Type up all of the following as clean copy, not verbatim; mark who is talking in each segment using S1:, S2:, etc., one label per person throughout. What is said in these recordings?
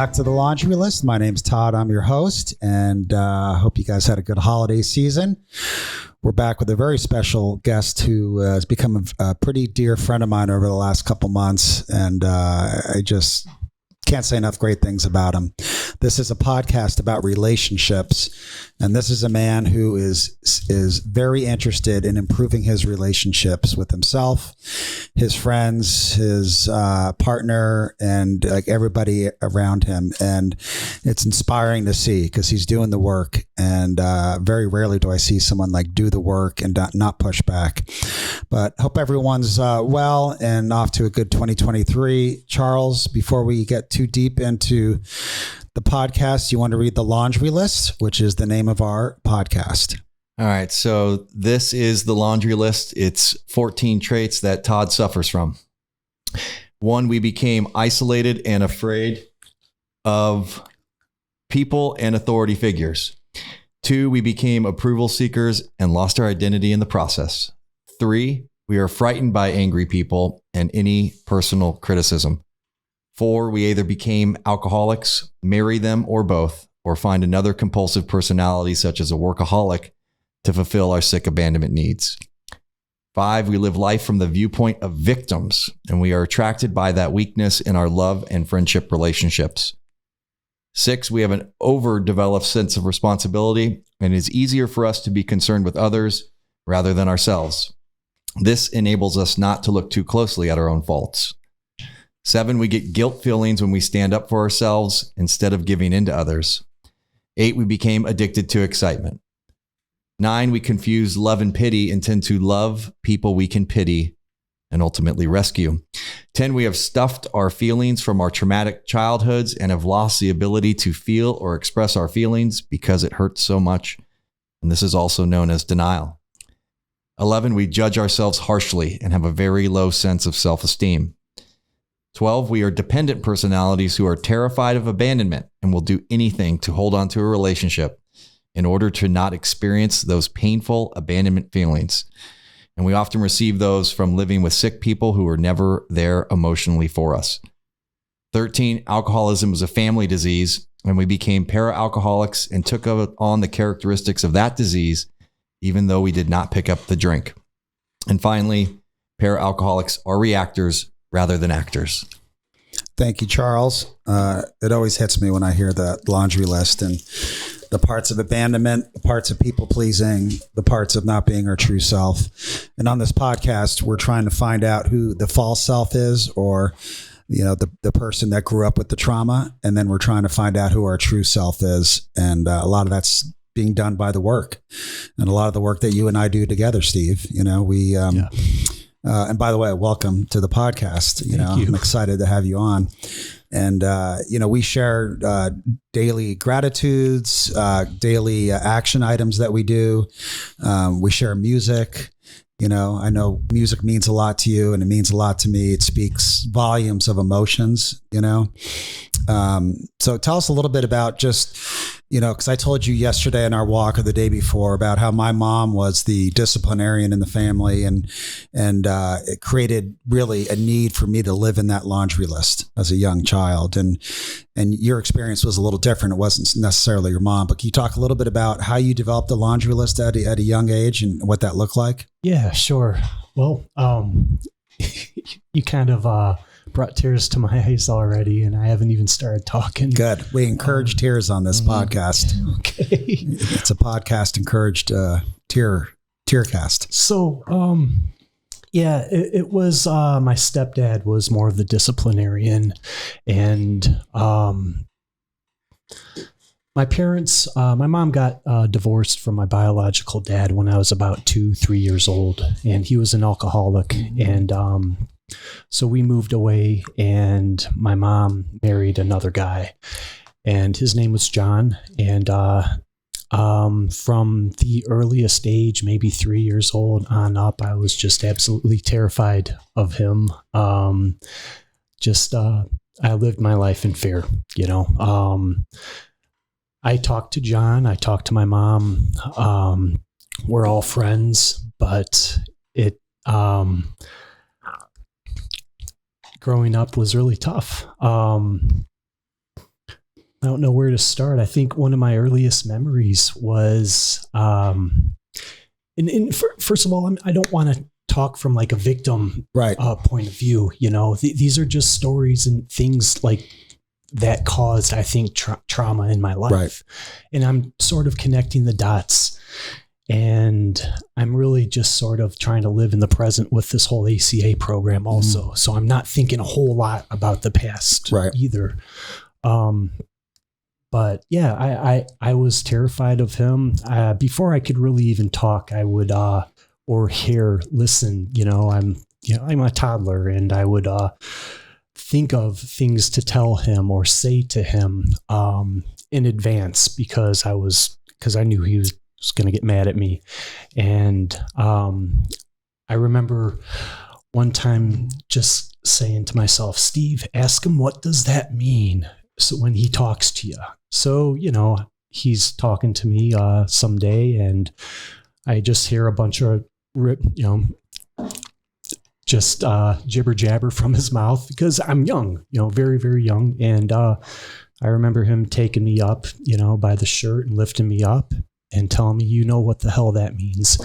S1: back to the Laundry List. My name's Todd. I'm your host, and hope you guys had a good holiday season. We're back with a very special guest who has become a pretty dear friend of mine over the last couple months, and I just can't say enough great things about him. This is a podcast about relationships, and this is a man who is very interested in improving his relationships with himself, his friends, his partner, and like everybody around him. And it's inspiring to see because he's doing the work. And very rarely do I see someone like do the work and not push back. But hope everyone's well and off to a good 2023. Charles, before we get too deep into the podcast, you want to read the Laundry List, which is the name of our podcast.
S2: All right. So this is the Laundry List. It's 14 traits that Todd suffers from. 1, we became isolated and afraid of people and authority figures. 2, we became approval seekers and lost our identity in the process. 3, we are frightened by angry people and any personal criticism. 4, we either became alcoholics, marry them, or both, or find another compulsive personality such as a workaholic to fulfill our sick abandonment needs. 5, we live life from the viewpoint of victims, and we are attracted by that weakness in our love and friendship relationships. 6, we have an overdeveloped sense of responsibility, and it is easier for us to be concerned with others rather than ourselves. This enables us not to look too closely at our own faults. 7, we get guilt feelings when we stand up for ourselves instead of giving in to others. 8, we became addicted to excitement. 9, we confuse love and pity and tend to love people we can pity and ultimately rescue. 10, we have stuffed our feelings from our traumatic childhoods and have lost the ability to feel or express our feelings because it hurts so much. And this is also known as denial. 11, we judge ourselves harshly and have a very low sense of self-esteem. 12, we are dependent personalities who are terrified of abandonment and will do anything to hold on to a relationship in order to not experience those painful abandonment feelings. And we often receive those from living with sick people who are never there emotionally for us. 13, alcoholism is a family disease, and we became para-alcoholics and took on the characteristics of that disease, even though we did not pick up the drink. And finally, para-alcoholics are reactors rather than actors.
S1: Thank you, Charles. It always hits me when I hear the laundry list and the parts of abandonment, the parts of people pleasing, the parts of not being our true self. And on this podcast, we're trying to find out who the false self is, or the person that grew up with the trauma. And then we're trying to find out who our true self is. And a lot of that's being done by the work, and a lot of the work that you and I do together, Steve. And by the way, welcome to the podcast. I'm excited to have you on. And, we share daily gratitudes, daily action items that we do. We share music. I know music means a lot to you, and it means a lot to me. It speaks volumes of emotions, So tell us a little bit about just, because I told you yesterday in our walk or the day before about how my mom was the disciplinarian in the family, and it created really a need for me to live in that laundry list as a young child. And your experience was a little different. It wasn't necessarily your mom, but can you talk a little bit about how you developed a laundry list at a young age and what that looked like?
S3: Yeah, sure. Well, you kind of brought tears to my eyes already, and I haven't even started talking.
S1: Good. We encourage tears on this podcast.
S3: Okay.
S1: It's a podcast encouraged tearcast.
S3: So, it was my stepdad was more of the disciplinarian, and my parents, my mom got divorced from my biological dad when I was about 2-3 years old, and he was an alcoholic. And so we moved away, and my mom married another guy, and his name was John. And from the earliest age, maybe 3 years old on up, I was just absolutely terrified of him. I lived my life in fear, I talked to John, I talked to my mom. We're all friends, but growing up was really tough. don't know where to start. I think one of my earliest memories was, first of all, I don't want to talk from like a victim
S1: Right.
S3: point of view. You know, these are just stories and things like that caused, I think, trauma in my life.
S1: Right.
S3: And I'm sort of connecting the dots. And I'm really just sort of trying to live in the present with this whole ACA program also. So I'm not thinking a whole lot about the past either. But yeah, I was terrified of him. Before I could really even talk, I would, or hear, listen, I'm a toddler, and I would, think of things to tell him or say to him, in advance, because I knew he was going to get mad at me. And, I remember one time just saying to myself, Steve, ask him, what does that mean? So when he talks to you. So, he's talking to me someday, and I just hear a bunch of, just jibber jabber from his mouth, because I'm young, very, very young. And I remember him taking me up, by the shirt and lifting me up and telling me, what the hell that means.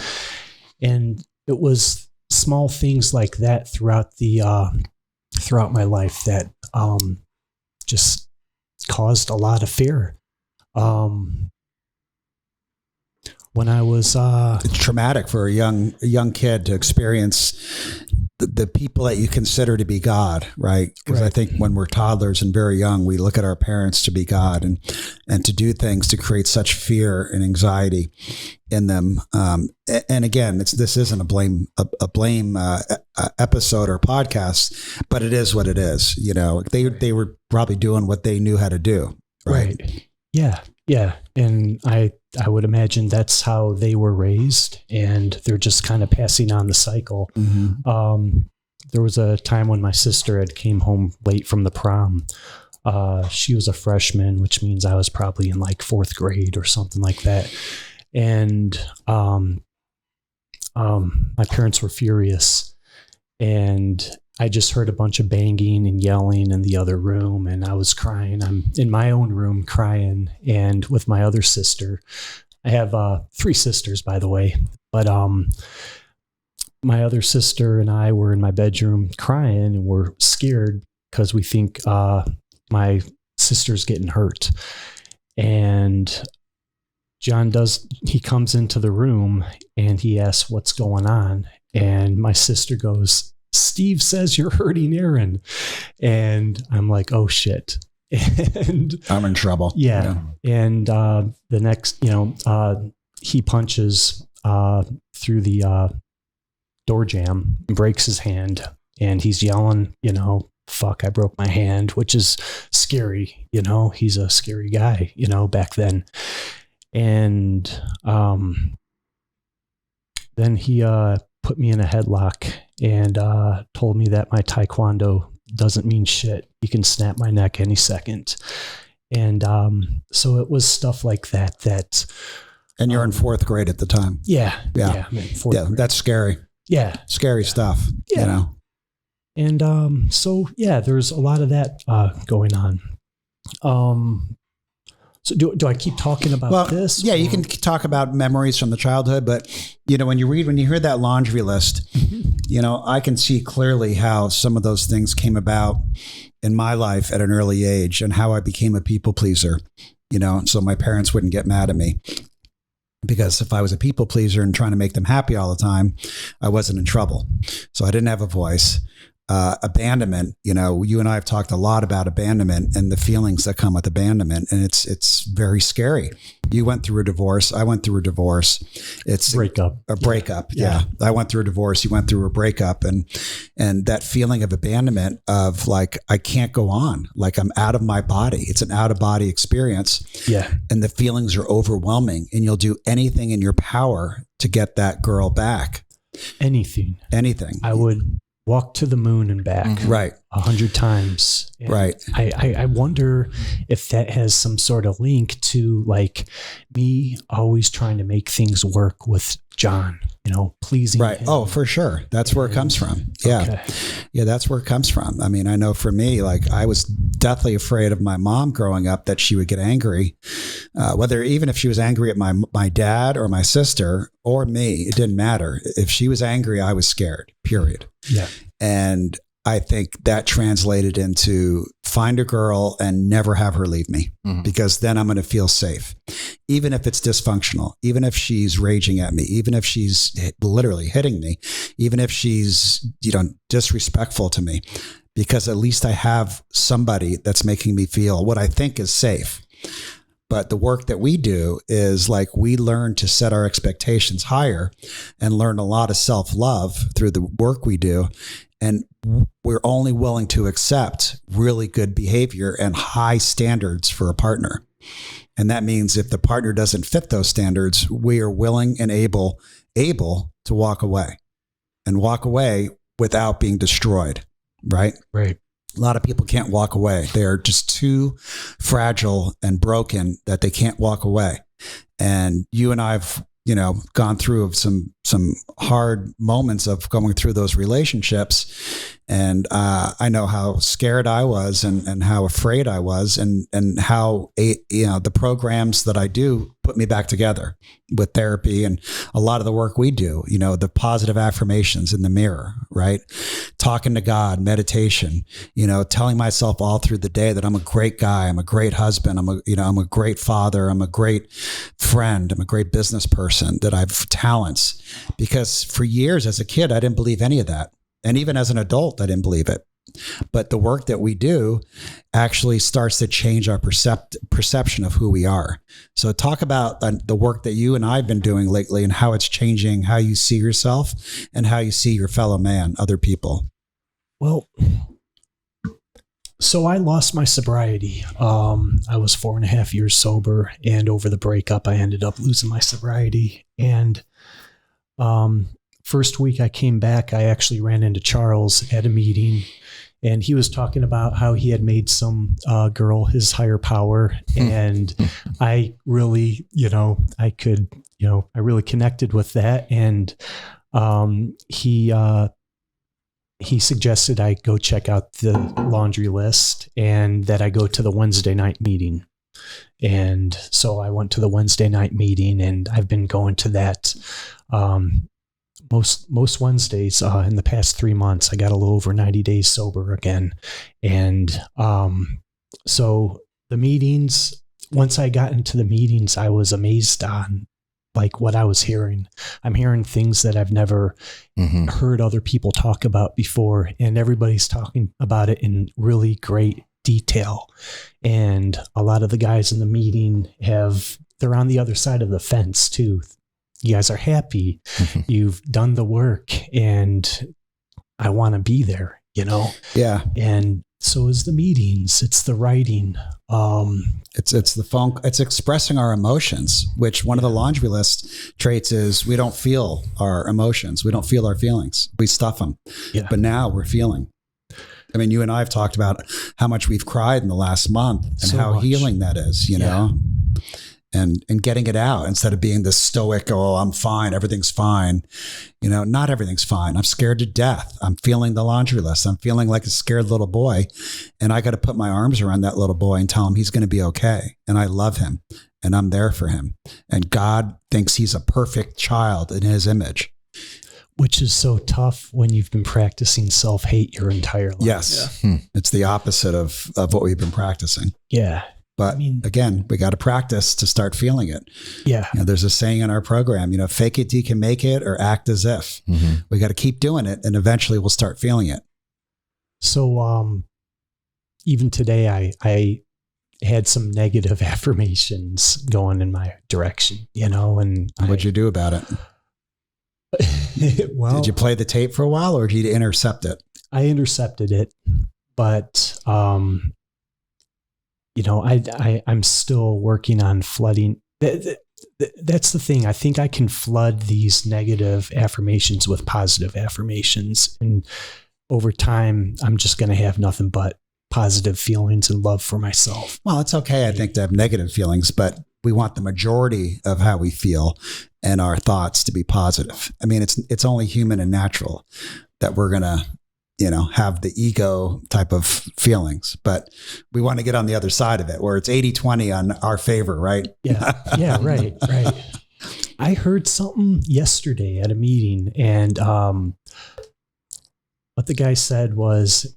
S3: And it was small things like that throughout my life that just caused a lot of fear. When I was
S1: it's traumatic for a young kid to experience the people that you consider to be God, right? Because I think when we're toddlers and very young, we look at our parents to be God, and to do things to create such fear and anxiety in them. And again, this isn't a blame episode or podcast, but it is what it is. They were probably doing what they knew how to do, right?
S3: Yeah. And I would imagine that's how they were raised, and they're just kind of passing on the cycle. Mm-hmm. There was a time when my sister had came home late from the prom. She was a freshman, which means I was probably in like 4th grade or something like that. And my parents were furious, and I just heard a bunch of banging and yelling in the other room, and I was crying. I'm in my own room crying, and with my other sister. I have 3 sisters, by the way, but my other sister and I were in my bedroom crying, and we're scared because we think my sister's getting hurt. And John he comes into the room, and he asks what's going on, and my sister goes, Steve says you're hurting Aaron. And I'm like, oh shit. And
S1: I'm in trouble.
S3: Yeah. And the next, he punches through the door jamb and breaks his hand, and he's yelling, fuck, I broke my hand, which is scary. He's a scary guy, back then. And then he put me in a headlock and told me that my taekwondo doesn't mean shit. You can snap my neck any second. And so it was stuff like that.
S1: And you're in 4th grade at the time.
S3: Yeah. I'm in 4th grade.
S1: That's scary.
S3: Yeah.
S1: Scary stuff. Yeah.
S3: And so, yeah, there's a lot of that going on. So do I keep talking about this? Yeah,
S1: you can talk about memories from the childhood, but when you hear that laundry list, I can see clearly how some of those things came about in my life at an early age, and how I became a people pleaser, so my parents wouldn't get mad at me. Because if I was a people pleaser and trying to make them happy all the time, I wasn't in trouble. So I didn't have a voice. Abandonment, you and I have talked a lot about abandonment and the feelings that come with abandonment, and it's very scary. You went through a divorce. I went through a divorce. It's a breakup. Yeah. I went through a divorce. You went through a breakup, and that feeling of abandonment, of like, I can't go on, like I'm out of my body. It's an out of body experience.
S3: Yeah.
S1: And the feelings are overwhelming, and you'll do anything in your power to get that girl back.
S3: Anything.
S1: Anything.
S3: I would walk to the moon and back.
S1: Mm-hmm. Right.
S3: 100 times. And
S1: Right.
S3: I wonder if that has some sort of link to like me always trying to make things work with John, pleasing
S1: Right.
S3: him.
S1: Oh, for sure. That's where it comes from. Yeah.
S3: Okay.
S1: Yeah, that's where it comes from. I mean, I know for me, like I was deathly afraid of my mom growing up that she would get angry, whether even if she was angry at my dad or my sister or me, it didn't matter. If she was angry, I was scared, period.
S3: Yeah.
S1: And I think that translated into find a girl and never have her leave me, because then I'm going to feel safe. Even if it's dysfunctional, even if she's raging at me, even if she's literally hitting me, even if she's, disrespectful to me, because at least I have somebody that's making me feel what I think is safe. But the work that we do is like we learn to set our expectations higher and learn a lot of self-love through the work we do. And we're only willing to accept really good behavior and high standards for a partner. And that means if the partner doesn't fit those standards, we are willing and able to walk away without being destroyed. Right.
S3: Right.
S1: A lot of people can't walk away. They're just too fragile and broken that they can't walk away. And you and I've, gone through some hard moments of going through those relationships. And I know how scared I was and how afraid I was and how, the programs that I do put me back together with therapy and a lot of the work we do, the positive affirmations in the mirror, right? Talking to God, meditation, telling myself all through the day that I'm a great guy. I'm a great husband. I'm a great father. I'm a great friend. I'm a great business person, that I've talents. Because for years as a kid, I didn't believe any of that. And even as an adult, I didn't believe it. But the work that we do actually starts to change our perception of who we are. So talk about the work that you and I have been doing lately and how it's changing how you see yourself and how you see your fellow man, other people.
S3: Well, so I lost my sobriety. I was 4.5 years sober, and over the breakup, I ended up losing my sobriety. And first week I came back, I actually ran into Charles at a meeting, and he was talking about how he had made some girl his higher power. And I really, I really connected with that. And he suggested I go check out the laundry list and that I go to the Wednesday night meeting. And so I went to the Wednesday night meeting, and I've been going to that most Wednesdays in the past 3 months. I got a little over 90 days sober again. And so the meetings, once I got into the meetings, I was amazed on like what I was hearing. I'm hearing things that I've never heard other people talk about before, and everybody's talking about it in really great detail. And a lot of the guys in the meeting they're on the other side of the fence too. You guys are happy. You've done the work, and I want to be there, Yeah. And so is the meetings. It's the writing.
S1: It's the phone. It's expressing our emotions, which one of the laundry list traits is we don't feel our emotions. We don't feel our feelings. We stuff them.
S3: Yeah.
S1: But now we're feeling. I mean, you and I have talked about how much we've cried in the last month and
S3: So
S1: how
S3: much.
S1: healing that is, and getting it out instead of being this stoic, oh, I'm fine, everything's fine. Not everything's fine. I'm scared to death. I'm feeling the laundry list. I'm feeling like a scared little boy, and I got to put my arms around that little boy and tell him he's going to be okay. And I love him, and I'm there for him. And God thinks he's a perfect child in his image.
S3: Which is so tough when you've been practicing self-hate your entire life.
S1: Yes. It's the opposite of what we've been practicing.
S3: Yeah.
S1: But again, we got to practice to start feeling it.
S3: Yeah.
S1: There's a saying in our program, fake it till you can make it, or act as if. We got to keep doing it, and eventually we'll start feeling it.
S3: So even today, I had some negative affirmations going in my direction, and
S1: What'd you do about it?
S3: Well,
S1: did you play the tape for a while, or did you intercept it?
S3: I intercepted it, but I'm still working on flooding. That's the thing. I think I can flood these negative affirmations with positive affirmations. And over time, I'm just going to have nothing but positive feelings and love for myself.
S1: Well, it's okay, I think, to have negative feelings, but we want the majority of how we feel and our thoughts to be positive. I mean, it's only human and natural that we're going to, have the ego type of feelings, but we want to get on the other side of it where it's 80-20 on our favor, right?
S3: Yeah. Yeah. Right. I heard something yesterday at a meeting, and what the guy said was,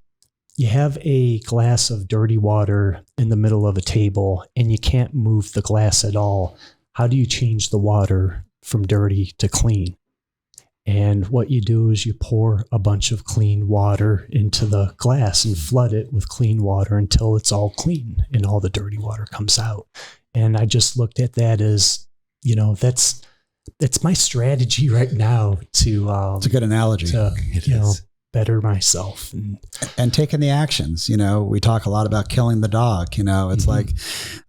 S3: you have a glass of dirty water in the middle of a table and you can't move the glass at all. How do you change the water from dirty to clean? And what you do is you pour a bunch of clean water into the glass and flood it with clean water until it's all clean and all the dirty water comes out. And I just looked at that as, that's my strategy right now to,
S1: it's a good analogy.
S3: Better myself
S1: and taking the actions. We talk a lot about killing the dog. It's like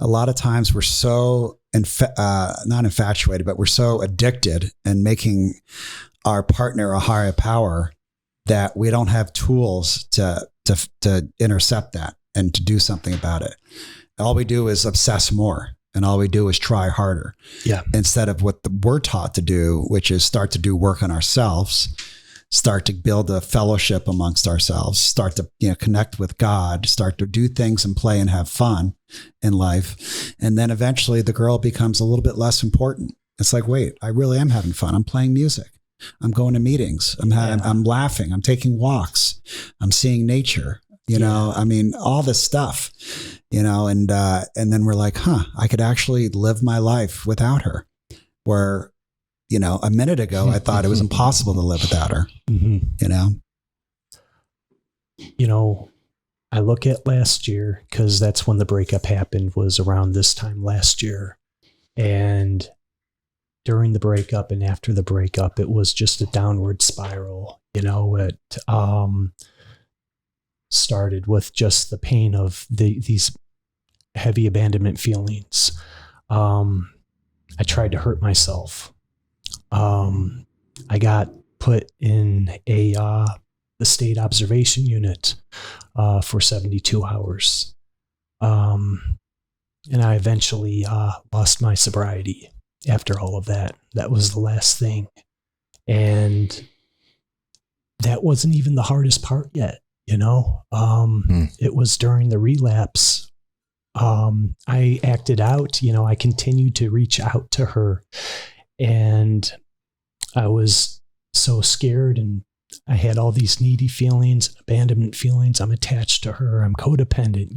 S1: a lot of times we're so not infatuated, but we're so addicted and making our partner a higher power that we don't have tools to intercept that and to do something about it. All we do is obsess more. And all we do is try harder.
S3: Yeah.
S1: Instead of what we're taught to do, which is start to do work on ourselves, start to build a fellowship amongst ourselves, start to connect with God, start to do things and play and have fun in life. And then eventually the girl becomes a little bit less important. It's like, wait, I really am having fun. I'm playing music. I'm going to meetings. I'm laughing. I'm taking walks. I'm seeing nature. I mean, all this stuff, and then we're like, I could actually live my life without her. Where, a minute ago, I thought it was impossible to live without her,
S3: I look at last year, because that's when the breakup happened, was around this time last year. And during the breakup and after the breakup, it was just a downward spiral. It started with just the pain of these heavy abandonment feelings. I tried to hurt myself. I got put in the state observation unit for 72 hours. And I eventually lost my sobriety after all of that. That was the last thing. And that wasn't even the hardest part yet, It was during the relapse. I acted out, I continued to reach out to her, and I was so scared, and I had all these needy feelings, abandonment feelings. I'm attached to her. I'm codependent,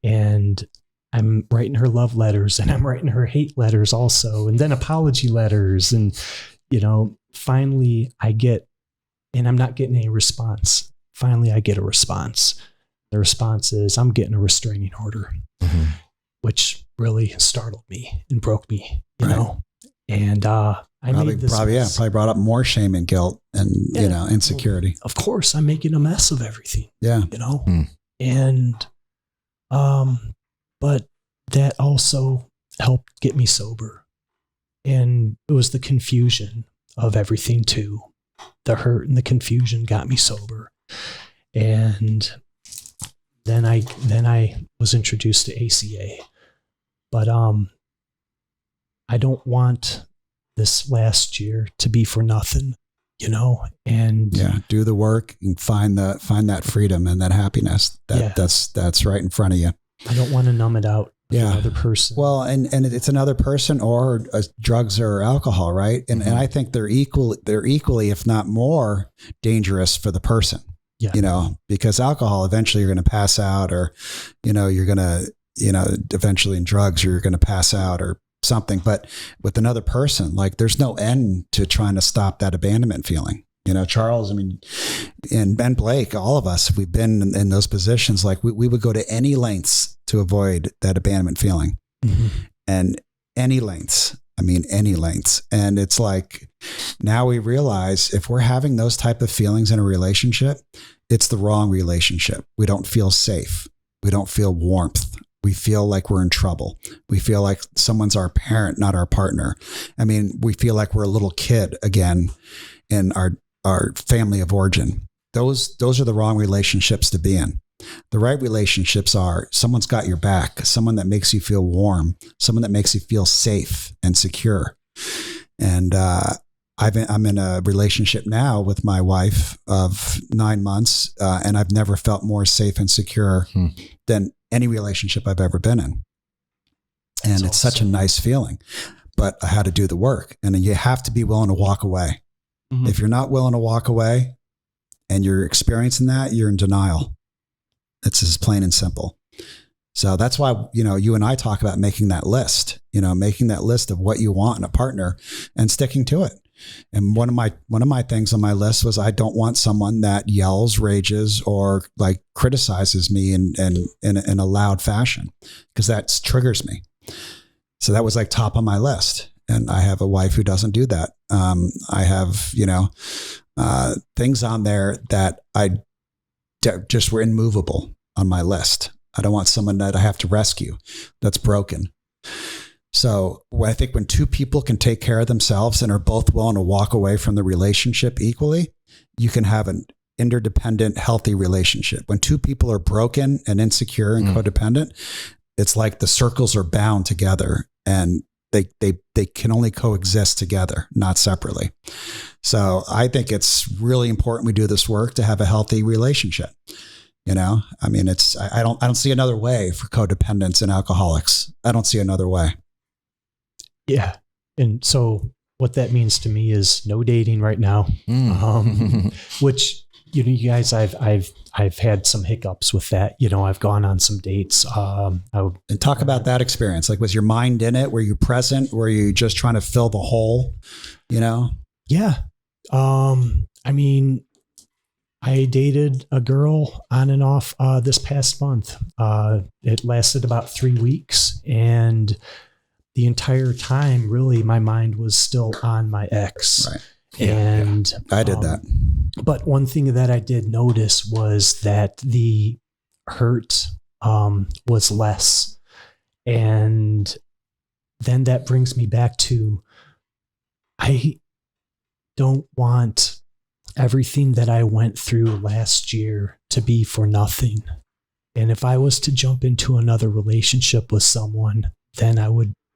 S3: and I'm writing her love letters, and I'm writing her hate letters also, and then apology letters. And, finally and I'm not getting any response. Finally, I get a response. The response is, I'm getting a restraining order, which really startled me and broke me, you know? And,
S1: probably brought up more shame and guilt and, insecurity.
S3: Of course, I'm making a mess of everything.
S1: Yeah.
S3: And, but that also helped get me sober. And it was the confusion of everything too. The hurt and the confusion got me sober. And then I was introduced to ACA. But, I don't want this last year to be for nothing, and
S1: do the work and find that freedom and that happiness that's right in front of you.
S3: I don't want to numb it out with another person. Well,
S1: and it's another person or drugs or alcohol, right? And I think they're equally, if not more, dangerous for the person. Yeah. Because alcohol, eventually you're going to pass out, or you're going to eventually in drugs you're going to pass out or something. But with another person, like, there's no end to trying to stop that abandonment feeling. Charles, and Ben Blake, all of us, we've been in those positions. Like, we would go to any lengths to avoid that abandonment feeling, and any lengths. And it's like, now we realize if we're having those type of feelings in a relationship, it's the wrong relationship. We don't feel safe. We don't feel warmth. We feel like we're in trouble. We feel like someone's our parent, not our partner. We feel like we're a little kid again in our family of origin. those are the wrong relationships to be in. The right relationships are someone's got your back, someone that makes you feel warm, someone that makes you feel safe and secure. And I'm in a relationship now with my wife of 9 months, and I've never felt more safe and secure than any relationship I've ever been in. And it's such a nice feeling, but I had to do the work, and you have to be willing to walk away. Mm-hmm. If you're not willing to walk away and you're experiencing that, you're in denial. It's as plain and simple. So that's why, you and I talk about making that list, making that list of what you want in a partner and sticking to it. And one of my things on my list was I don't want someone that yells, rages, or like criticizes me in a loud fashion, because that triggers me. So that was like top on my list. And I have a wife who doesn't do that. I have, things on there that just were immovable on my list. I don't want someone that I have to rescue that's broken. So I think when two people can take care of themselves and are both willing to walk away from the relationship equally, you can have an interdependent, healthy relationship. When two people are broken and insecure and codependent, it's like the circles are bound together, and they can only coexist together, not separately. So I think it's really important we do this work to have a healthy relationship. I mean, I don't see another way for codependents and alcoholics. I don't see another way.
S3: Yeah. And so what that means to me is no dating right now, which, you guys, I've had some hiccups with that. I've gone on some dates. And
S1: talk about that experience. Like, was your mind in it? Were you present? Were you just trying to fill the hole?
S3: Yeah. I mean, I dated a girl on and off this past month. It lasted about 3 weeks, and the entire time, really, my mind was still on my ex.
S1: Right.
S3: And
S1: I did that.
S3: But one thing that I did notice was that the hurt was less. And then that brings me back to, I don't want everything that I went through last year to be for nothing. And if I was to jump into another relationship with someone, then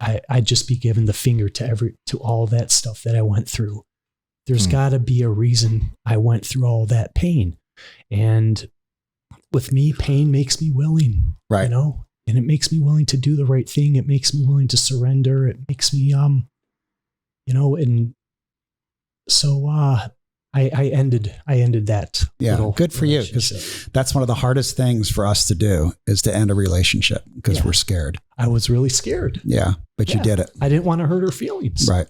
S3: I'd just be given the finger to all that stuff that I went through. There's got to be a reason I went through all that pain. And with me, pain makes me willing,
S1: right?
S3: And it makes me willing to do the right thing. It makes me willing to surrender. It makes me, and so, I ended that.
S1: Yeah. Good for you. Because that's one of the hardest things for us to do, is to end a relationship, because we're scared.
S3: I was really scared.
S1: Yeah. But you did it.
S3: I didn't want to hurt her feelings.
S1: Right.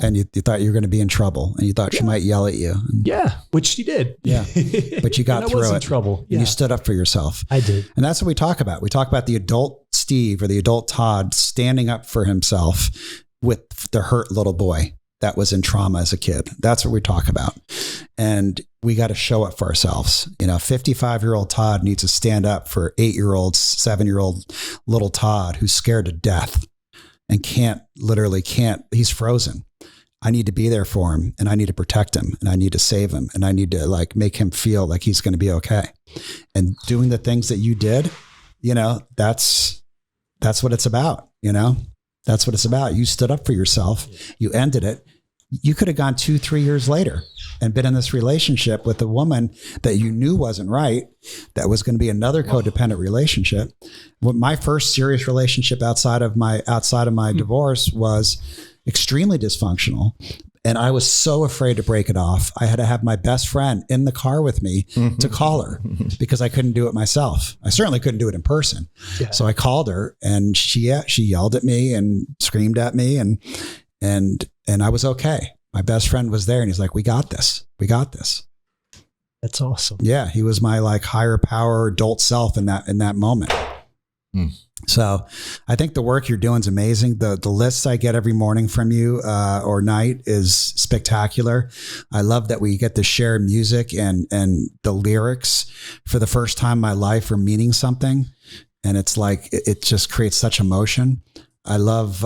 S1: And you thought you were going to be in trouble, and you thought she might yell at you.
S3: Yeah. Which she did.
S1: Yeah. But you got through it.
S3: I was in trouble.
S1: And you stood up for yourself.
S3: I did.
S1: And that's what we talk about. We talk about the adult Steve or the adult Todd standing up for himself with the hurt little boy that was in trauma as a kid. That's what we talk about. And we got to show up for ourselves. 55-year-old Todd needs to stand up for 8-year-old, 7-year-old little Todd who's scared to death and can't, he's frozen. I need to be there for him, and I need to protect him, and I need to save him, and I need to make him feel like he's going to be okay. And doing the things that you did, that's what it's about. That's what it's about. You stood up for yourself. You ended it. You could have gone 2-3 years later and been in this relationship with a woman that you knew wasn't right, that was going to be another codependent relationship. My first serious relationship outside of my divorce was extremely dysfunctional. And I was so afraid to break it off. I had to have my best friend in the car with me to call her, because I couldn't do it myself. I certainly couldn't do it in person. Yeah. So I called her, and she yelled at me and screamed at me, and I was okay. My best friend was there, and he's like, "We got this. We got this."
S3: That's awesome.
S1: Yeah. He was my higher power adult self in that moment. So I think the work you're doing is amazing. The lists I get every morning from you or night is spectacular. I love that we get to share music and the lyrics for the first time in my life are meaning something. And it's it just creates such emotion. I love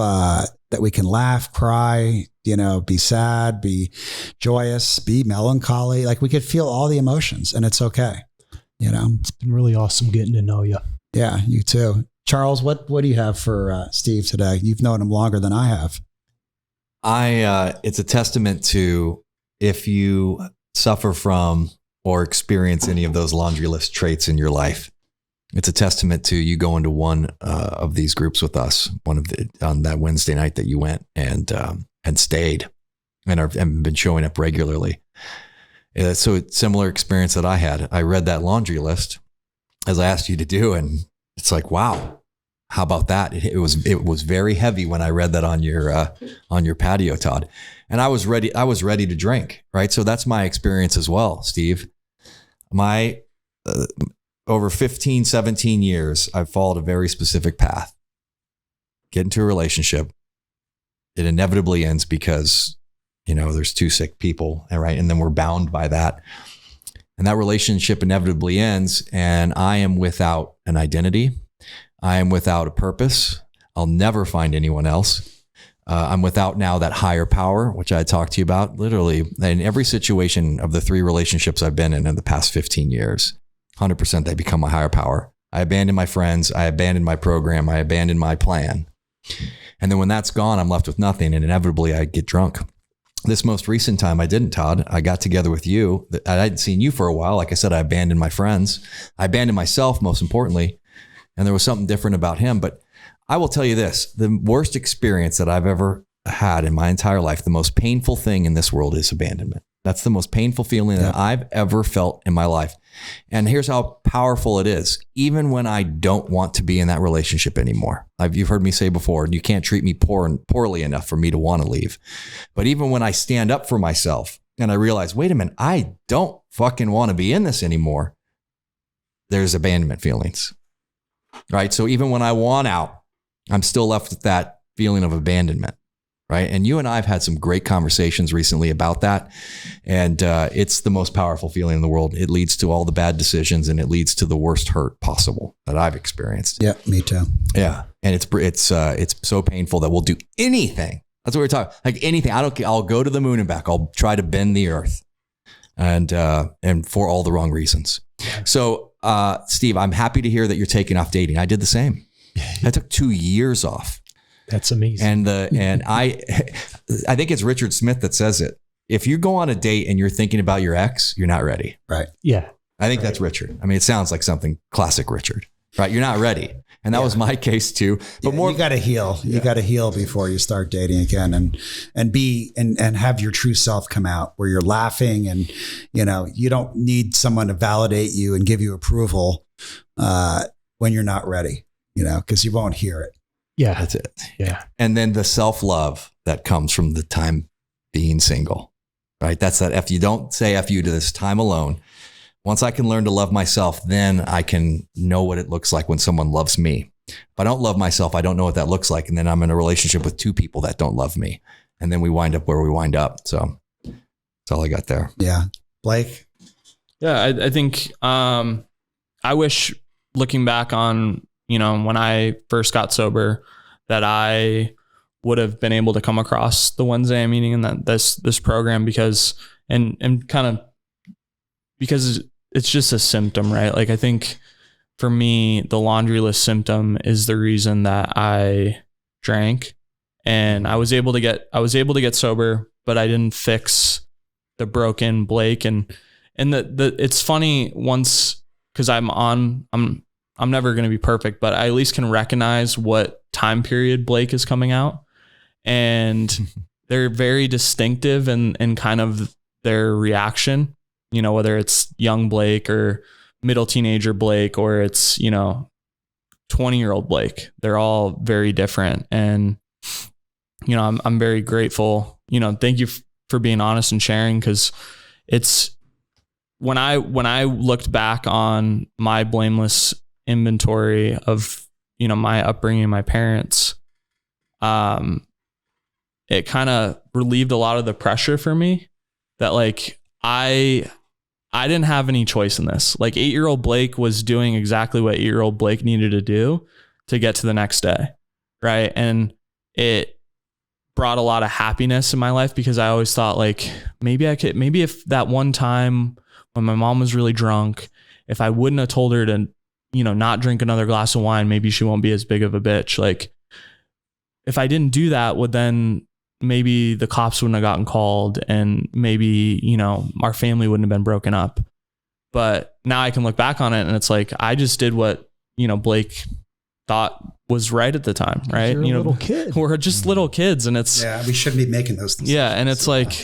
S1: that we can laugh, cry, be sad, be joyous, be melancholy. Like we could feel all the emotions, and it's okay.
S3: It's been really awesome getting to know you.
S1: Yeah, you too. Charles, what do you have for Steve today? You've known him longer than I have.
S2: It's a testament to, if you suffer from or experience any of those laundry list traits in your life, it's a testament to you going to one of these groups with us, on that Wednesday night that you went and stayed and been showing up regularly. So it's a similar experience that I had. I read that laundry list as I asked you to do, and it's like, wow, how about that? It was very heavy when I read that on your patio, Todd, and I was ready to drink. Right. So that's my experience as well, Steve. My over 15, 17 years, I've followed a very specific path. Get into a relationship. It inevitably ends because, there's two sick people, right? And then we're bound by that. And that relationship inevitably ends, and I am without an identity. I am without a purpose. I'll never find anyone else. I'm without now that higher power, which I talked to you about. Literally, in every situation of the 3 relationships I've been in the past 15 years, 100% they become my higher power. I abandon my friends. I abandon my program. I abandon my plan. And then when that's gone, I'm left with nothing. And inevitably I get drunk. This most recent time I didn't, Todd. I got together with you. I hadn't seen you for a while. Like I said, I abandoned my friends. I abandoned myself, most importantly. And there was something different about him. But I will tell you this, the worst experience that I've ever had in my entire life, the most painful thing in this world is abandonment. That's the most painful feeling that I've ever felt in my life. And here's how powerful it is. Even when I don't want to be in that relationship anymore. You've heard me say before, you can't treat me poorly enough for me to want to leave. But even when I stand up for myself and I realize, wait a minute, I don't fucking want to be in this anymore, there's abandonment feelings, right? So even when I want out, I'm still left with that feeling of abandonment. Right. And you and I have had some great conversations recently about that. And it's the most powerful feeling in the world. It leads to all the bad decisions, and it leads to the worst hurt possible that I've experienced.
S1: Yeah, me too.
S2: Yeah. And it's so painful that we'll do anything. That's what we're talking, like anything. I'll go to the moon and back. I'll try to bend the earth, and for all the wrong reasons. So, Steve, I'm happy to hear that you're taking off dating. I did the same. I took 2 years off.
S3: That's amazing.
S2: And I think it's Richard Smith that says it. If you go on a date and you're thinking about your ex, you're not ready.
S1: Right.
S3: Yeah.
S2: I think that's Richard. I mean, it sounds like something classic Richard, right? You're not ready. And that was my case too. But
S1: you got to heal. You got to heal before you start dating again, and have your true self come out, where you're laughing, and you don't need someone to validate you and give you approval when you're not ready, because you won't hear it.
S3: Yeah.
S2: That's it.
S3: Yeah.
S2: And then the self-love that comes from the time being single, right? That's that F. You don't say F you to this time alone. Once I can learn to love myself, then I can know what it looks like when someone loves me. If I don't love myself, I don't know what that looks like. And then I'm in a relationship with 2 people that don't love me. And then we wind up where we wind up. So that's all I got there.
S1: Yeah. Blake?
S4: Yeah, I think I wish, looking back on, when I first got sober, that I would have been able to come across the Wednesday meeting and that this program, because it's just a symptom, right? Like, I think for me, the laundry list symptom is the reason that I drank, and I was able to get sober, but I didn't fix the broken Blake. And it's funny, once, because I'm never going to be perfect, but I at least can recognize what time period Blake is coming out, and they're very distinctive in kind of their reaction, whether it's young Blake or middle teenager Blake, or it's, 20-year-old Blake. They're all very different. And, I'm very grateful, thank you for being honest and sharing, because it's when I looked back on my blameless inventory of, my upbringing, my parents, it kind of relieved a lot of the pressure for me that, like, I didn't have any choice in this. Like, 8-year-old Blake was doing exactly what 8-year-old Blake needed to do to get to the next day. Right. And brought a lot of happiness in my life, because I always thought like, maybe if that one time when my mom was really drunk, if I wouldn't have told her to, not drink another glass of wine, maybe she won't be as big of a bitch. Like, if I didn't do that, then maybe the cops wouldn't have gotten called, and maybe, our family wouldn't have been broken up. But now I can look back on it and it's like, I just did what, Blake thought was right at the time. Right.
S3: You're a little kid.
S4: We're just little kids, and it's,
S1: we shouldn't be making those decisions.
S4: yeah. And it's like,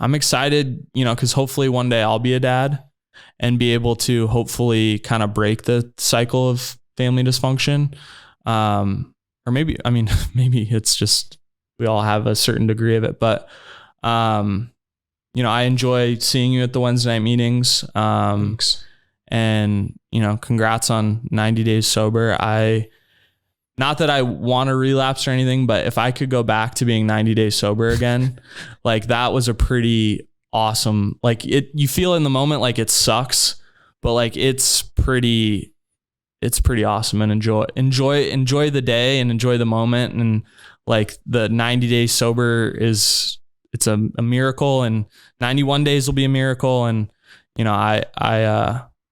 S4: I'm excited, cause hopefully one day I'll be a dad and be able to hopefully kind of break the cycle of family dysfunction. Or maybe it's just, we all have a certain degree of it, but, I enjoy seeing you at the Wednesday night meetings.
S3: Thanks.
S4: And, congrats on 90 days sober. Not that I want to relapse or anything, but if I could go back to being 90 days sober again, like that was a pretty awesome, like you feel in the moment, like it sucks, but like it's pretty awesome, and enjoy the day and enjoy the moment. And like the 90 days sober it's a miracle, and 91 days will be a miracle. And,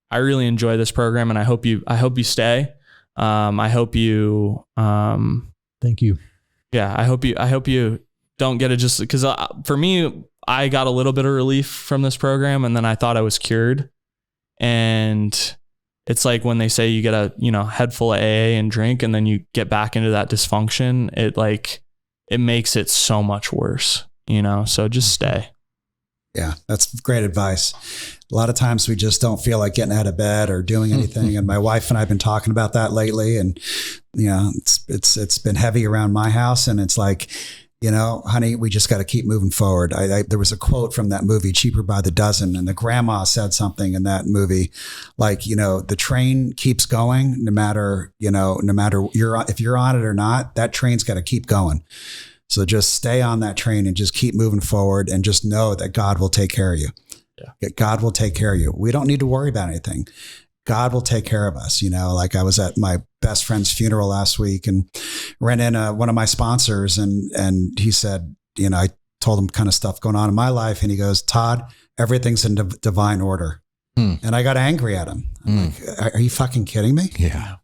S4: I really enjoy this program, and I hope you stay. I hope you,
S3: thank you.
S4: Yeah. I hope you don't get it, just because for me, I got a little bit of relief from this program, and then I thought I was cured. And it's like when they say you get a, head full of AA and drink, and then you get back into that dysfunction, it makes it so much worse, so just stay.
S1: Yeah, that's great advice. A lot of times we just don't feel like getting out of bed or doing anything. And my wife and I have been talking about that lately. And, it's been heavy around my house. And it's like, honey, we just got to keep moving forward. There was a quote from that movie, Cheaper by the Dozen, and the grandma said something in that movie, like, the train keeps going no matter if you're on it or not, that train's got to keep going. So just stay on that train and just keep moving forward, and just know that God will take care of you. Yeah. God will take care of you. We don't need to worry about anything. God will take care of us. Like I was at my best friend's funeral last week and ran in one of my sponsors, and he said, I told him kind of stuff going on in my life. And he goes, Todd, everything's in divine order. And I got angry at him. I'm like, are you fucking kidding me?
S2: Yeah.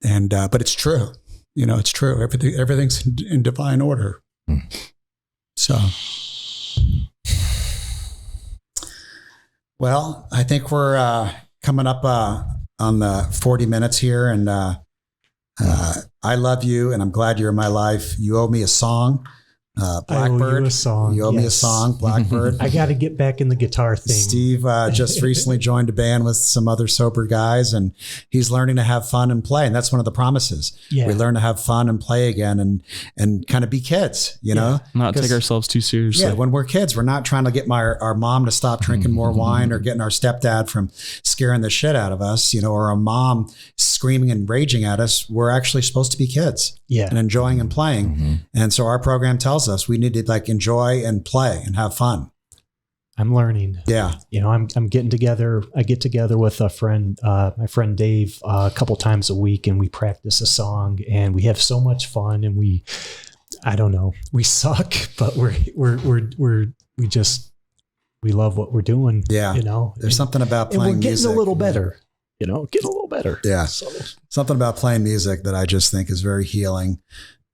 S1: But it's true. It's true. Everything's in divine order. So, well, I think we're coming up on the 40 minutes here, and I love you, and I'm glad you're in my life. You owe me a song. Blackbird.
S3: I owe you a song.
S1: You owe me a song, Blackbird.
S3: I got to get back in the guitar thing.
S1: Steve just recently joined a band with some other sober guys, and he's learning to have fun and play. And that's one of the promises. Yeah. We learn to have fun and play again, and kind of be kids, know?
S4: Not take ourselves too seriously.
S1: Yeah, when we're kids, we're not trying to get our mom to stop drinking more wine, or getting our stepdad from scaring the shit out of us, or our mom screaming and raging at us. We're actually supposed to be kids. Yeah. And enjoying and playing. And so our program tells us we need to enjoy and play and have fun.
S3: I'm learning.
S1: Yeah.
S3: I'm getting together. I get together with a friend, my friend Dave, a couple times a week, and we practice a song, and we have so much fun, and we suck, but we love what we're doing.
S1: Yeah. There's something about playing music.
S3: And we're getting a little better. Get a little better.
S1: Yeah. So. Something about playing music that I just think is very healing.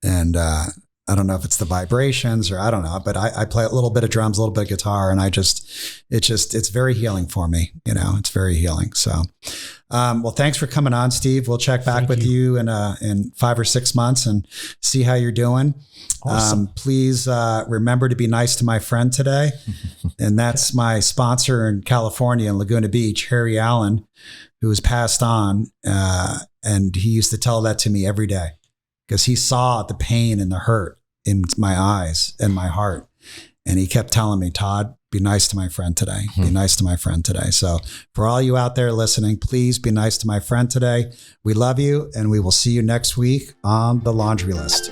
S1: And I don't know if it's the vibrations, or I don't know, but I play a little bit of drums, a little bit of guitar, and it's very healing for me. It's very healing. So, well, thanks for coming on, Steve. We'll check back with you in 5 or 6 months and see how you're doing. Awesome. Please remember to be nice to my friend today. And that's my sponsor in California, in Laguna Beach, Harry Allen, who has passed on. And he used to tell that to me every day, because he saw the pain and the hurt in my eyes and my heart. And he kept telling me, Todd, be nice to my friend today. Be nice to my friend today. So for all you out there listening, please be nice to my friend today. We love you, and we will see you next week on The Laundry List.